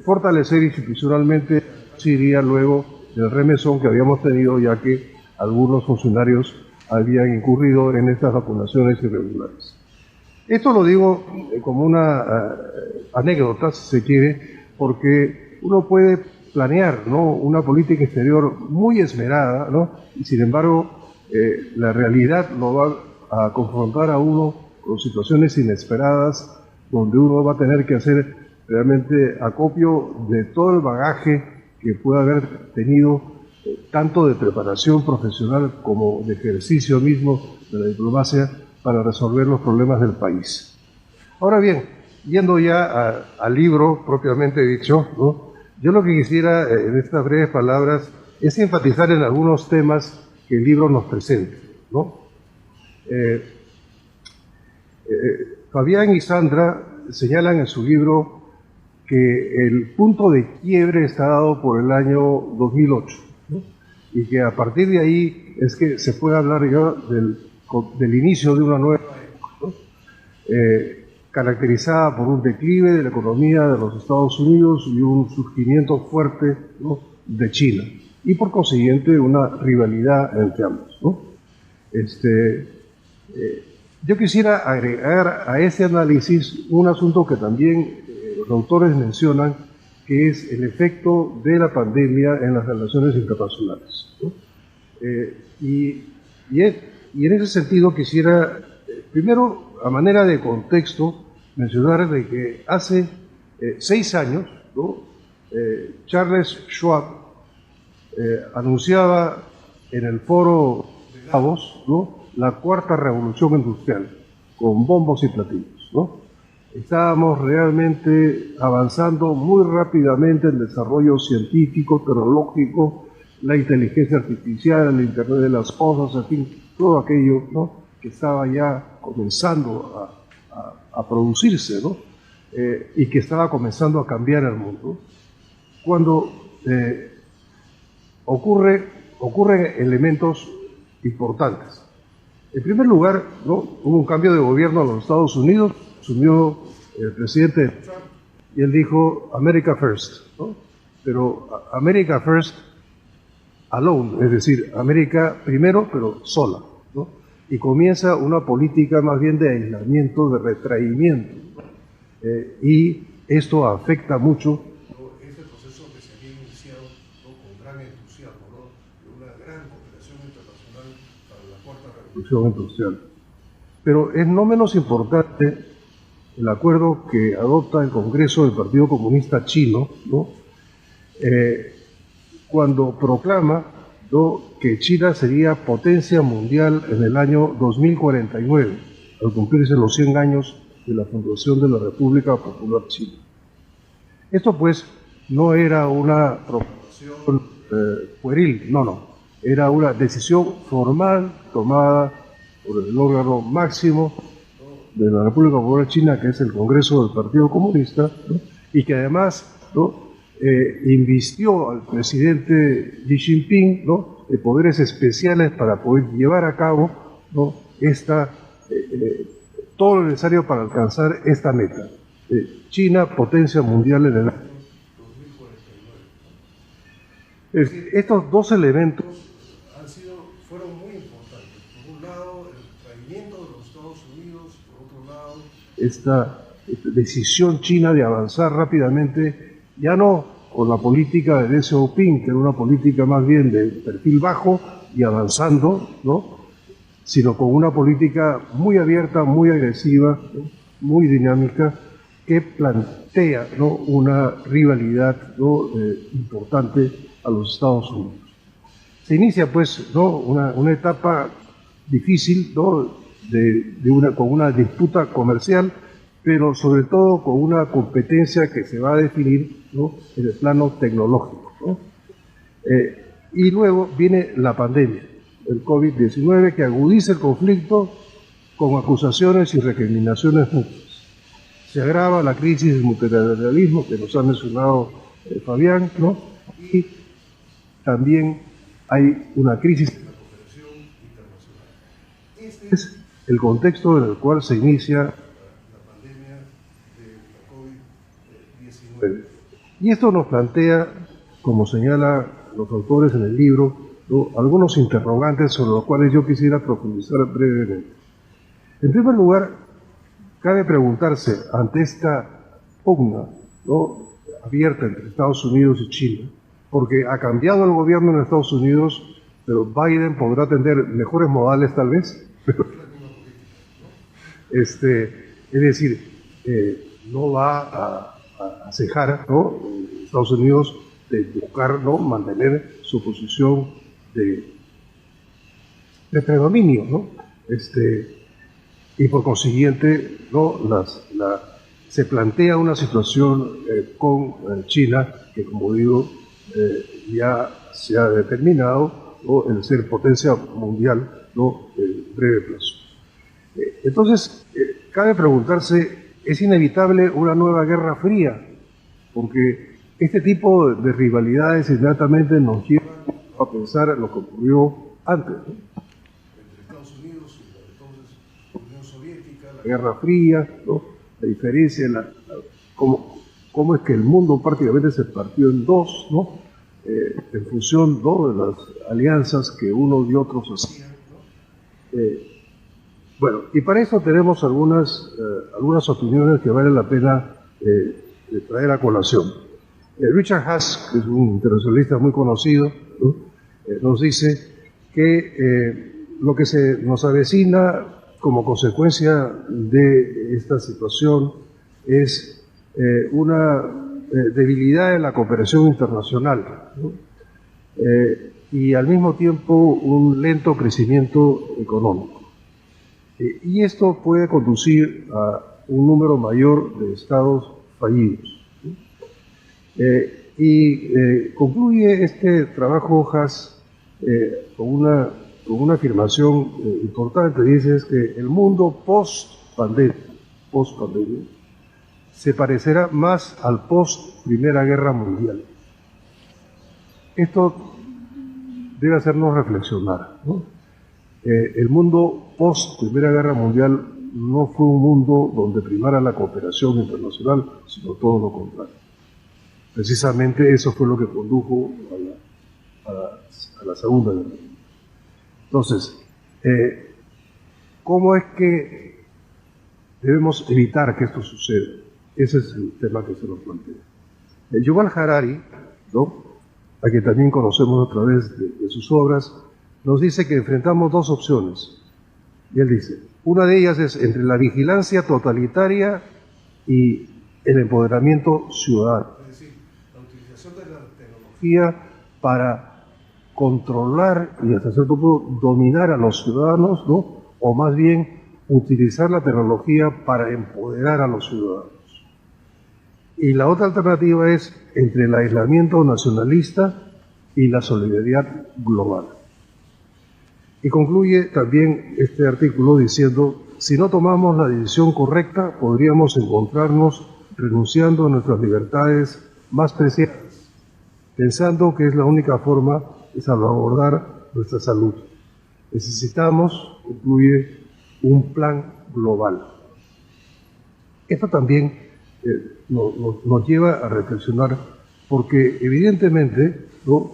fortalecer institucionalmente Siria luego del remesón que habíamos tenido, ya que algunos funcionarios habían incurrido en estas vacunaciones irregulares. Esto lo digo como una anécdota, si se quiere, porque uno puede planear, ¿no?, una política exterior muy esmerada, ¿no?, y sin embargo la realidad lo va a confrontar a uno con situaciones inesperadas, donde uno va a tener que hacer realmente acopio de todo el bagaje que pueda haber tenido, tanto de preparación profesional como de ejercicio mismo de la diplomacia, para resolver los problemas del país. Ahora bien, yendo ya al libro propiamente dicho, ¿no?, yo lo que quisiera en estas breves palabras es enfatizar en algunos temas que el libro nos presenta, ¿no? Fabián y Sandra señalan en su libro que el punto de quiebre está dado por el año 2008, ¿no?, y que a partir de ahí es que se puede hablar ya del inicio de una nueva época, ¿no?, caracterizada por un declive de la economía de los Estados Unidos y un surgimiento fuerte, ¿no?, de China, y por consiguiente una rivalidad entre ambos, ¿no? Yo quisiera agregar a ese análisis un asunto que también los autores mencionan, que es el efecto de la pandemia en las relaciones internacionales, ¿no? Y en ese sentido quisiera, primero, a manera de contexto, mencionar de que hace 6 años, ¿no?, Charles Schwab anunciaba en el foro de Davos, ¿no?, la cuarta revolución industrial, con bombos y platillos, ¿no? Estábamos realmente avanzando muy rápidamente en el desarrollo científico, tecnológico, la inteligencia artificial, el Internet de las cosas, en fin, todo aquello, ¿no?, que estaba ya comenzando a producirse, ¿no? y que estaba comenzando a cambiar el mundo, cuando ocurren elementos importantes. En primer lugar, ¿no?, hubo un cambio de gobierno en los Estados Unidos, asumió el presidente Trump y él dijo America First, ¿no? Pero America First alone, es decir, América primero, pero sola, ¿no? Y comienza una política más bien de aislamiento, de retraimiento, ¿no? Y esto afecta mucho este proceso que se había iniciado, ¿no?, con gran entusiasmo, ¿no?, de una gran cooperación internacional para la cuarta revolución industrial. Pero es no menos importante el acuerdo que adopta el Congreso del Partido Comunista Chino, ¿no?, cuando proclama, ¿no?, que China sería potencia mundial en el año 2049, al cumplirse los 100 años de la fundación de la República Popular China. Esto pues no era una proclamación pueril, no, era una decisión formal tomada por el órgano máximo de la República Popular China, que es el Congreso del Partido Comunista, ¿no?, y que además, ¿no?, invistió al presidente Xi Jinping, ¿no?, de poderes especiales para poder llevar a cabo, ¿no?, todo lo necesario para alcanzar esta meta. China, potencia mundial en el año 2049. Es decir, estos dos elementos fueron muy importantes. Por un lado, el retraimiento de los Estados Unidos, por otro lado, esta decisión china de avanzar rápidamente, ya no con la política de Deng Xiaoping, que era una política más bien de perfil bajo y avanzando, ¿no?, sino con una política muy abierta, muy agresiva, ¿no?, muy dinámica, que plantea, ¿no?, una rivalidad, ¿no?, importante a los Estados Unidos. Se inicia pues, ¿no?, una etapa difícil, ¿no?, con una disputa comercial, pero sobre todo con una competencia que se va a definir, ¿no?, en el plano tecnológico, ¿no? Y luego viene la pandemia, el COVID-19, que agudiza el conflicto con acusaciones y recriminaciones mutuas. Se agrava la crisis del multilateralismo que nos ha mencionado Fabián, ¿no?, y también hay una crisis de la cooperación internacional. Este es el contexto en el cual se inicia y esto nos plantea, como señala los autores en el libro, ¿no?, algunos interrogantes sobre los cuales yo quisiera profundizar brevemente. En primer lugar, cabe preguntarse ante esta pugna, ¿no?, abierta entre Estados Unidos y China, porque ha cambiado el gobierno en Estados Unidos, pero Biden podrá tener mejores modales tal vez, pero es decir, no va a cejar, ¿no?, Estados Unidos de buscar, ¿no?, mantener su posición de predominio, ¿no?, y por consiguiente, ¿no?, se plantea una situación con China que, como digo, ya se ha determinado, ¿no?, el ser potencia mundial, ¿no?, en breve plazo. Entonces, cabe preguntarse, ¿es inevitable una nueva guerra fría? Porque este tipo de rivalidades inmediatamente nos llevan a pensar en lo que ocurrió antes, ¿no?, entre Estados Unidos y la entonces Unión Soviética, la Guerra Fría, ¿no?, la diferencia, cómo es que el mundo prácticamente se partió en dos, ¿no?, en función, ¿no?, de las alianzas que unos y otros hacían, ¿no? Bueno, y para eso tenemos algunas opiniones que vale la pena traer a colación. Richard Haas, que es un internacionalista muy conocido, ¿no?, nos dice que lo que se nos avecina como consecuencia de esta situación es una debilidad en la cooperación internacional, ¿no?, y al mismo tiempo un lento crecimiento económico. Y esto puede conducir a un número mayor de estados fallidos. Concluye este trabajo Haas con una afirmación importante. Dice es que el mundo post-pandemia se parecerá más al post-Primera Guerra Mundial. Esto debe hacernos reflexionar, ¿no? El mundo post-Primera Guerra Mundial no fue un mundo donde primara la cooperación internacional, sino todo lo contrario. Precisamente eso fue lo que condujo a la Segunda Guerra Mundial. Entonces, ¿cómo es que debemos evitar que esto suceda? Ese es el tema que se nos plantea. Yuval Harari, ¿no?, a quien también conocemos a través de sus obras, nos dice que enfrentamos dos opciones. Y él dice, una de ellas es entre la vigilancia totalitaria y el empoderamiento ciudadano. Es decir, la utilización de la tecnología para controlar y hasta cierto punto dominar a los ciudadanos, ¿no?, o más bien utilizar la tecnología para empoderar a los ciudadanos. Y la otra alternativa es entre el aislamiento nacionalista y la solidaridad global. Y concluye también este artículo diciendo, si no tomamos la decisión correcta, podríamos encontrarnos renunciando a nuestras libertades más preciadas, pensando que es la única forma de salvaguardar nuestra salud. Necesitamos, concluye, un plan global. Esto también nos lleva a reflexionar, porque evidentemente, ¿no?,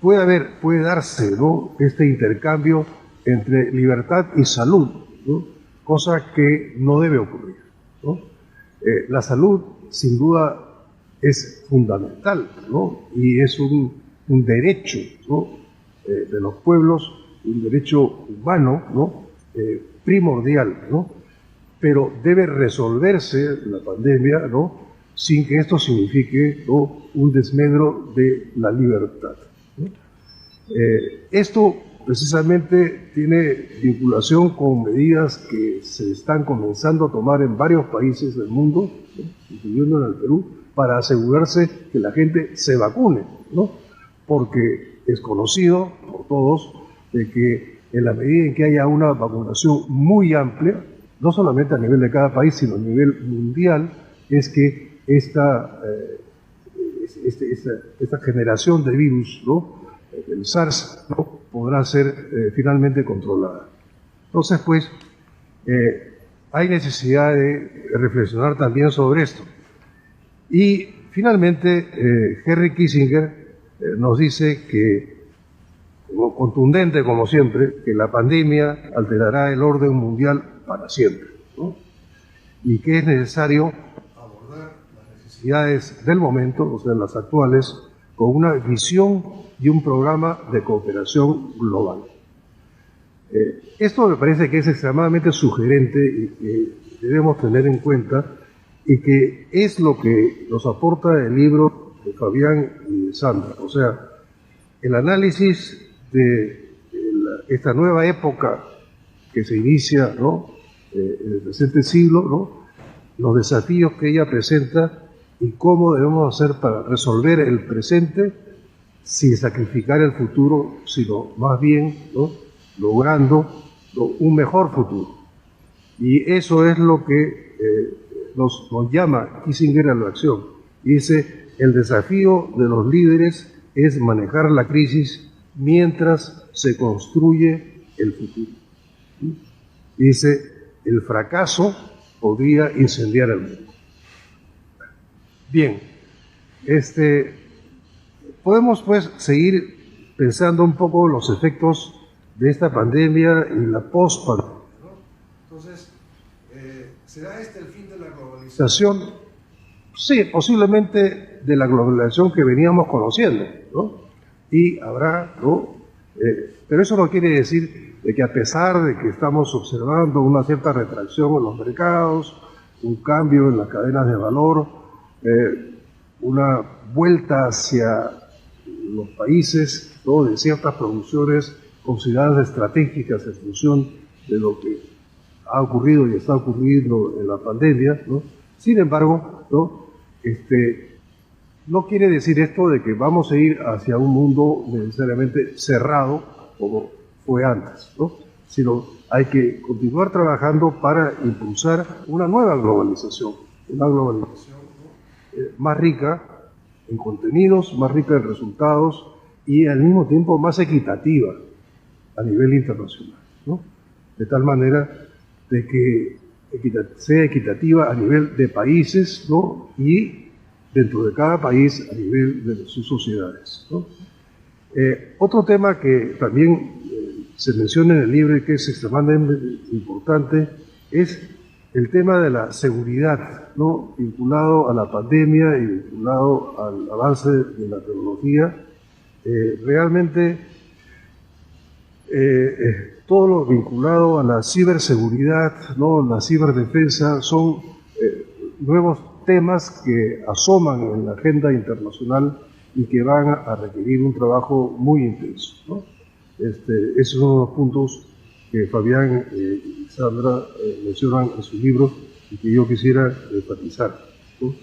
puede darse, ¿no?, este intercambio entre libertad y salud, ¿no?, cosa que no debe ocurrir, ¿no? La salud, sin duda, es fundamental, ¿no?, y es un derecho, ¿no?, de los pueblos, un derecho humano, ¿no?, primordial, ¿no?, pero debe resolverse la pandemia, ¿no?, sin que esto signifique, ¿no?, un desmedro de la libertad, ¿no? Esto precisamente tiene vinculación con medidas que se están comenzando a tomar en varios países del mundo, ¿no?, incluyendo en el Perú, para asegurarse que la gente se vacune, ¿no?, porque es conocido por todos de que en la medida en que haya una vacunación muy amplia, no solamente a nivel de cada país, sino a nivel mundial, es que esta generación de virus, ¿no?, el SARS, ¿no?, podrá ser finalmente controlada. Entonces, pues, hay necesidad de reflexionar también sobre esto. Y finalmente, Henry Kissinger nos dice que, contundente como siempre, que la pandemia alterará el orden mundial para siempre, ¿no?, y que es necesario abordar las necesidades del momento, o sea, las actuales, con una visión y un programa de cooperación global. Esto me parece que es extremadamente sugerente y que debemos tener en cuenta, y que es lo que nos aporta el libro de Fabián y de Sandra, o sea, el análisis de esta nueva época que se inicia, ¿no?, en el presente siglo, ¿no?, los desafíos que ella presenta y cómo debemos hacer para resolver el presente sin sacrificar el futuro, sino más bien, ¿no?, logrando, ¿no?, un mejor futuro. Y eso es lo que nos llama Kissinger a la acción. Y dice, el desafío de los líderes es manejar la crisis mientras se construye el futuro. Y dice, el fracaso podría incendiar el mundo. Bien, podemos pues seguir pensando un poco los efectos de esta pandemia y la post-pandemia, ¿no? Entonces, ¿será este el fin de la globalización? Sí, posiblemente de la globalización que veníamos conociendo, ¿no? Y habrá, ¿no?, pero eso no quiere decir de que a pesar de que estamos observando una cierta retracción en los mercados, un cambio en las cadenas de valor, una vuelta hacia los países, ¿no?, de ciertas producciones consideradas estratégicas en función de lo que ha ocurrido y está ocurriendo en la pandemia, ¿no? Sin embargo, ¿no?, no quiere decir esto de que vamos a ir hacia un mundo necesariamente cerrado como fue antes, ¿no? sino hay que continuar trabajando para impulsar una nueva globalización, ¿no? Más rica en contenidos, más rica en resultados y al mismo tiempo más equitativa a nivel internacional, ¿no? De tal manera de que sea equitativa a nivel de países, ¿no? Y dentro de cada país a nivel de sus sociedades, ¿no? Otro tema que también se menciona en el libro y que es extremadamente importante es el tema de la seguridad, ¿no? Vinculado a la pandemia y vinculado al avance de la tecnología. Realmente todo lo vinculado a la ciberseguridad, ¿no? La ciberdefensa son nuevos temas que asoman en la agenda internacional y que van a requerir un trabajo muy intenso, ¿no? Esos son unos puntos que Fabián y Sandra mencionan en sus libros y que yo quisiera enfatizar, ¿no?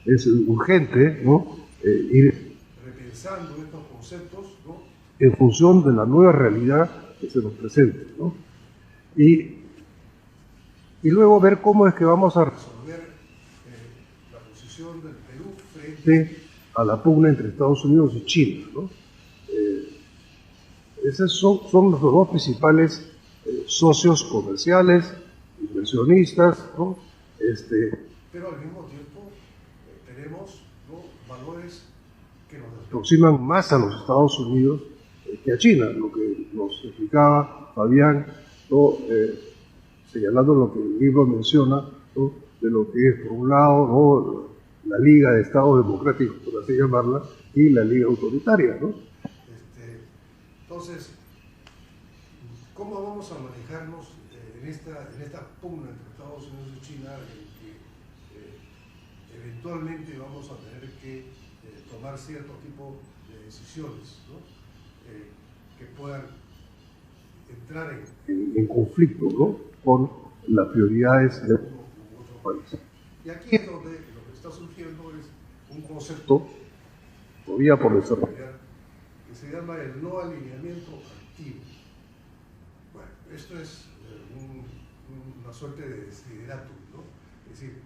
Es urgente, ¿no? Ir repensando estos conceptos, ¿no? En función de la nueva realidad que se nos presente, ¿no? Y luego ver cómo es que vamos a resolver la posición del Perú frente a la pugna entre Estados Unidos y China, ¿no? Esos son los dos principales socios comerciales, inversionistas, ¿no? Pero al mismo tiempo tenemos, ¿no? Valores que nos aproximan más a los Estados Unidos que a China, lo que nos explicaba Fabián, ¿no? Señalando lo que el libro menciona, ¿no? De lo que es, por un lado, ¿no? La Liga de Estados Democráticos, por así llamarla, y la Liga Autoritaria, ¿no? Entonces, ¿cómo vamos a manejarnos en esta pugna entre Estados Unidos y China en que eventualmente vamos a tener que tomar cierto tipo de decisiones, ¿no? Que puedan entrar en conflicto, ¿no? Con las prioridades de uno u otro país? Y aquí es donde lo que está surgiendo es un concepto todavía por desarrollar que se llama el no alineamiento activo. Bueno, esto es una suerte de desideratum, ¿no? Es decir,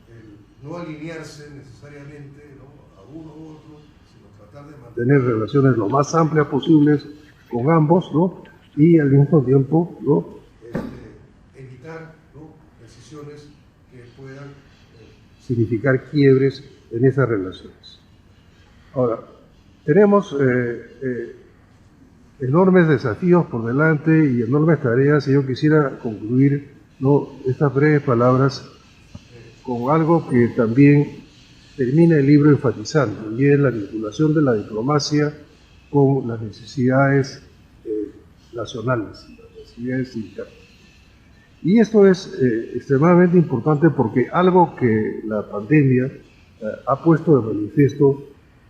el no alinearse necesariamente, ¿no? A uno u otro, sino tratar de mantener relaciones lo más amplias posibles con ambos, ¿no? Y al mismo tiempo, ¿no? Evitar, ¿no? Decisiones que puedan significar quiebres en esas relaciones. Ahora, tenemos enormes desafíos por delante y enormes tareas, y yo quisiera concluir, ¿no? Estas breves palabras con algo que también termina el libro enfatizando, y es la vinculación de la diplomacia con las necesidades nacionales, las necesidades internas. Y esto es extremadamente importante porque algo que la pandemia ha puesto de manifiesto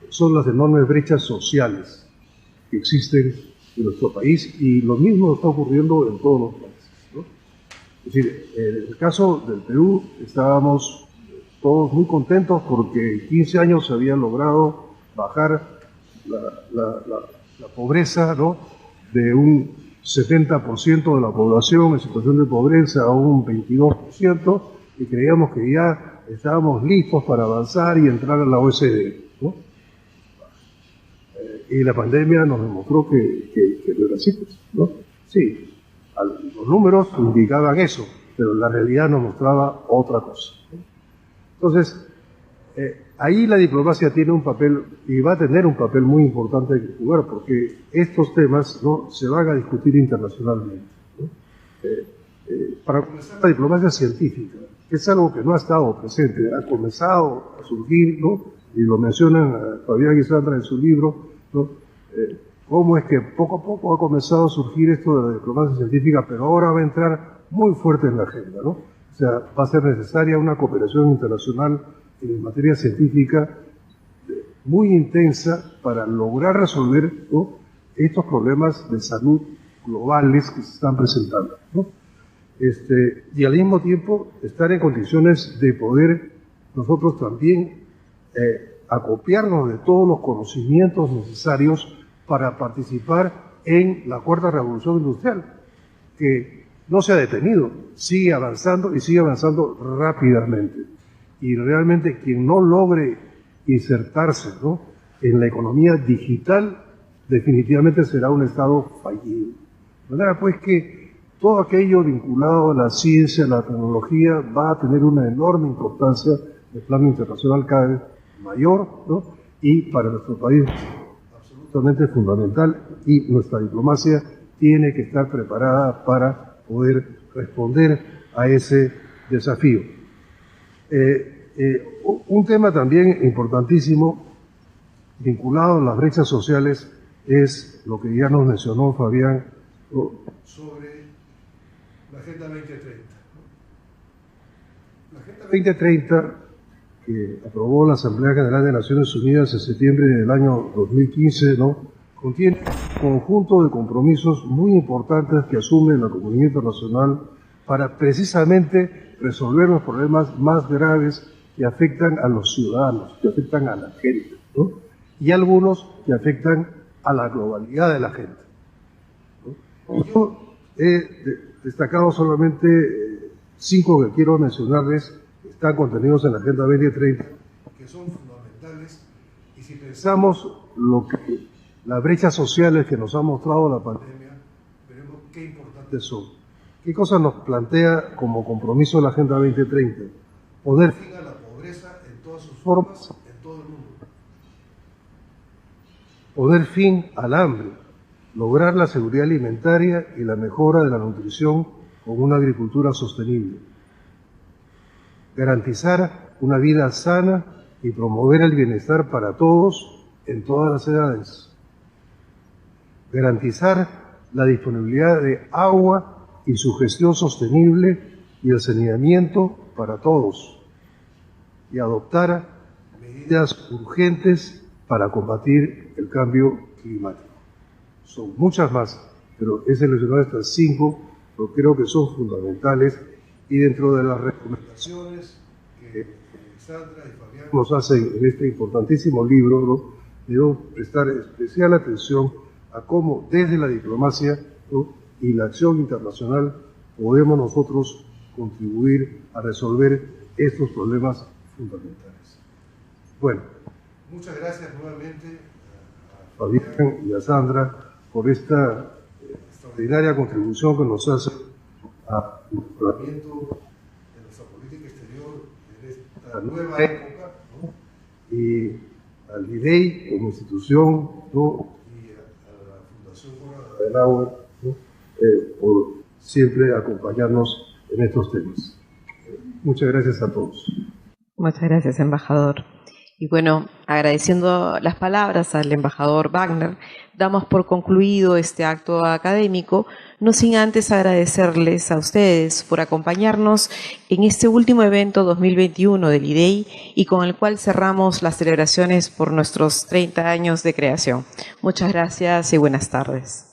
son las enormes brechas sociales que existen en nuestro país, y lo mismo está ocurriendo en todos los países, ¿no? Es decir, en el caso del Perú estábamos todos muy contentos porque en 15 años se había logrado bajar la pobreza, ¿no? De un 70% de la población en situación de pobreza a un 22%, y creíamos que ya estábamos listos para avanzar y entrar a la OECD, ¿no? Y la pandemia nos demostró que no era así, ¿no? Sí, los números indicaban eso, pero la realidad nos mostraba otra cosa, ¿no? Entonces, ahí la diplomacia tiene un papel, y va a tener un papel muy importante que jugar, porque estos temas, ¿no? Se van a discutir internacionalmente, ¿no? Para comenzar, la diplomacia científica, que es algo que no ha estado presente, ha comenzado a surgir, ¿no? Y lo mencionan Fabián y Sandra en su libro, ¿no? Cómo es que poco a poco ha comenzado a surgir esto de la diplomacia científica, pero ahora va a entrar muy fuerte en la agenda, ¿no? O sea, va a ser necesaria una cooperación internacional en materia científica muy intensa para lograr resolver, ¿no? Estos problemas de salud globales que se están presentando, ¿no? Y al mismo tiempo estar en condiciones de poder nosotros también acopiarnos de todos los conocimientos necesarios para participar en la cuarta revolución industrial. que no se ha detenido, sigue avanzando y sigue avanzando rápidamente. Y realmente quien no logre insertarse, ¿no?, en la economía digital, definitivamente será un Estado fallido. De manera pues que todo aquello vinculado a la ciencia, a la tecnología, va a tener una enorme importancia en el plano internacional cada vez mayor, ¿no?, y para nuestro país absolutamente fundamental, y nuestra diplomacia tiene que estar preparada para poder responder a ese desafío. Un tema también importantísimo vinculado a las brechas sociales es lo que ya nos mencionó Fabián sobre la Agenda 2030. La Agenda 2030, que aprobó la Asamblea General de Naciones Unidas en septiembre del año 2015, ¿no?, contiene un conjunto de compromisos muy importantes que asume la comunidad internacional para precisamente resolver los problemas más graves que afectan a los ciudadanos, que afectan a la gente, ¿no?, y algunos que afectan a la globalidad de la gente, ¿no? Y yo he destacado solamente 5 que quiero mencionarles, que están contenidos en la Agenda 2030, que son fundamentales, y si pensamos las brechas sociales que nos ha mostrado la pandemia, veremos qué importantes son. ¿Qué cosas nos plantea como compromiso la Agenda 2030? Poner fin a la pobreza en todas sus formas en todo el mundo. Poner fin al hambre, lograr la seguridad alimentaria y la mejora de la nutrición con una agricultura sostenible. Garantizar una vida sana y promover el bienestar para todos en todas las edades. Garantizar la disponibilidad de agua y su gestión sostenible y el saneamiento para todos. Y adoptar medidas urgentes para combatir el cambio climático. Son muchas más, pero he seleccionado estas 5, porque creo que son fundamentales, y dentro de las recomendaciones que Sandra y Fabián nos hacen en este importantísimo libro, ¿no?, debo prestar especial atención a cómo desde la diplomacia, ¿no?, y la acción internacional podemos nosotros contribuir a resolver estos problemas fundamentales. Bueno, muchas gracias nuevamente a Fabián y a Sandra por esta extraordinaria contribución que nos hace al mejoramiento de nuestra política exterior en esta nueva época, ¿no?, y al IDEI como institución, ¿no?, y a la Fundación Konrad Adenauer, ¿no?, por siempre acompañarnos en estos temas. Muchas gracias a todos. Muchas gracias, embajador. Y bueno, agradeciendo las palabras al embajador Wagner, damos por concluido este acto académico, no sin antes agradecerles a ustedes por acompañarnos en este último evento 2021 del IDEI y con el cual cerramos las celebraciones por nuestros 30 años de creación. Muchas gracias y buenas tardes.